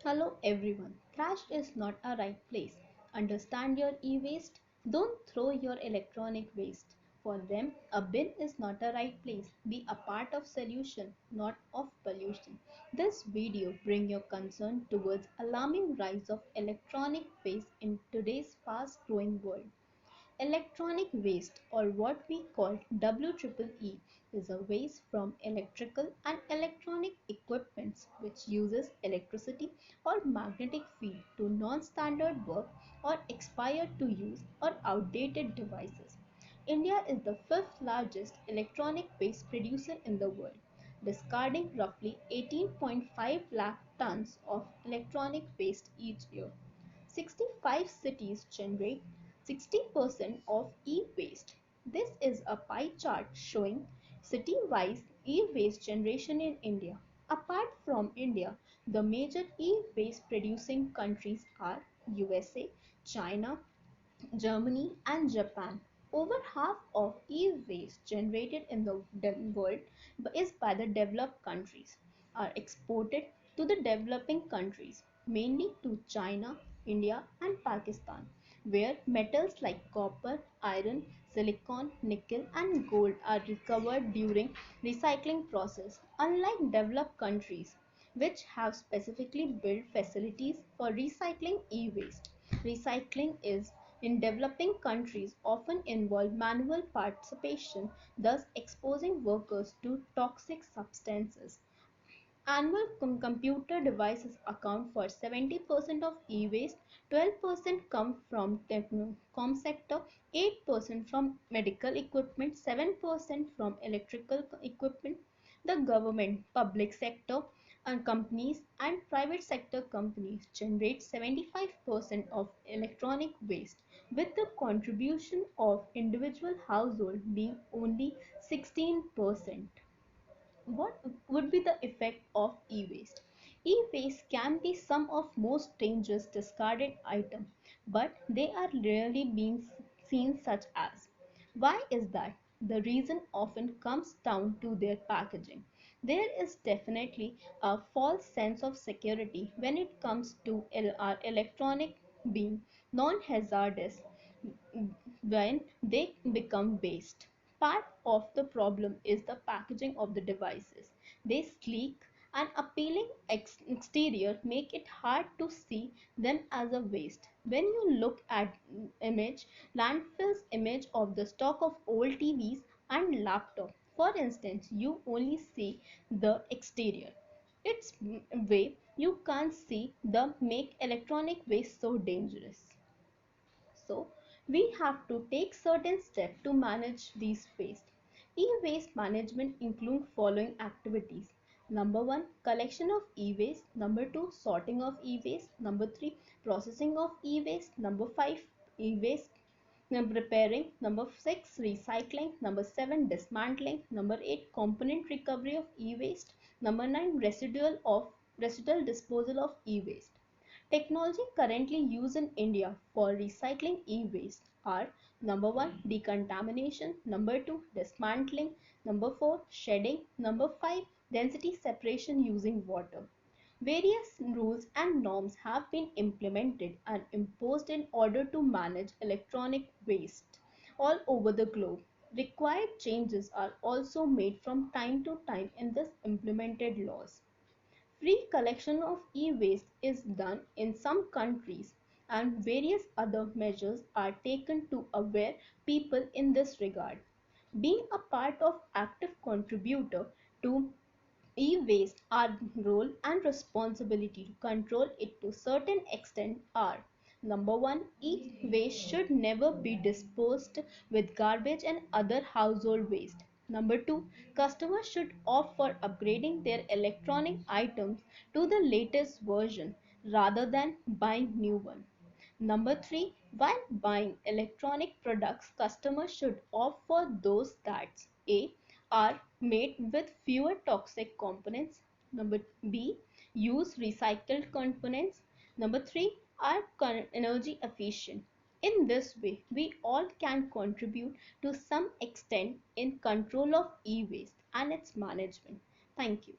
Hello everyone. Trash is not a right place. Understand your e-waste. Don't throw your electronic waste. For them, a bin is not a right place. Be a part of solution, not of pollution. This video bring your concern towards alarming rise of electronic waste in today's fast-growing world. Electronic waste, or what we call WEEE, is a waste from electrical and electronic equipments which uses electricity or magnetic field to non-standard work or expired to use or outdated devices. India is the fifth largest electronic waste producer in the world, discarding roughly 18.5 lakh tons of electronic waste each year. 65 cities generate 60% of e-waste. This is a pie chart showing city-wise e-waste generation in India. Apart from India, the major e-waste producing countries are USA, China, Germany and Japan. Over half of e-waste generated in the world is by the developed countries, are exported to the developing countries, mainly to China, India and Pakistan, where metals like copper, iron, silicon, nickel and gold are recovered during recycling process. Unlike developed countries, which have specifically built facilities for recycling e-waste, recycling is in developing countries often involve manual participation, thus exposing workers to toxic substances. Annual computer devices account for 70% of e-waste, 12% come from telecom sector, 8% from medical equipment, 7% from electrical equipment. The government, public sector and companies and private sector companies generate 75% of electronic waste, with the contribution of individual household being only 16%. What would be the effect of e-waste? E-waste can be some of most dangerous discarded item, but they are rarely being seen such as. Why is that? The reason often comes down to their packaging. There is definitely a false sense of security when it comes to our electronic being non-hazardous when they become waste. Part of the problem is the packaging of the devices. They sleek and appealing exterior make it hard to see them as a waste. When you look at image, landfills image of the stock of old TVs and laptop, for instance, you only see the exterior. It's way you can't see the make electronic waste so dangerous. So we have to take certain steps to manage these waste. E-waste management include following activities. Number 1, collection of e-waste. Number 2, sorting of e-waste. Number 3, processing of e-waste. Number 5, e-waste preparing. Number 6, recycling. Number 7, dismantling. Number 8, component recovery of e-waste. Number 9, residual disposal of e-waste. Technology currently used in India for recycling e-waste are: number 1, decontamination; number 2, dismantling; number 4, shedding; number 5, density separation using water. Various rules and norms have been implemented and imposed in order to manage electronic waste all over the globe. Required changes are also made from time to time in this implemented laws. Free collection of e-waste is done in some countries and various other measures are taken to aware people in this regard. Being a part of active contributor to e-waste, our role and responsibility to control it to certain extent are: number 1, e-waste should never be disposed with garbage and other household waste. Number 2, customers should opt for upgrading their electronic items to the latest version rather than buying new one. Number 3, while buying electronic products, customers should opt for those that A, are made with fewer toxic components. Number B, use recycled components. Number 3, are energy efficient. In this way, we all can contribute to some extent in control of e-waste and its management. Thank you.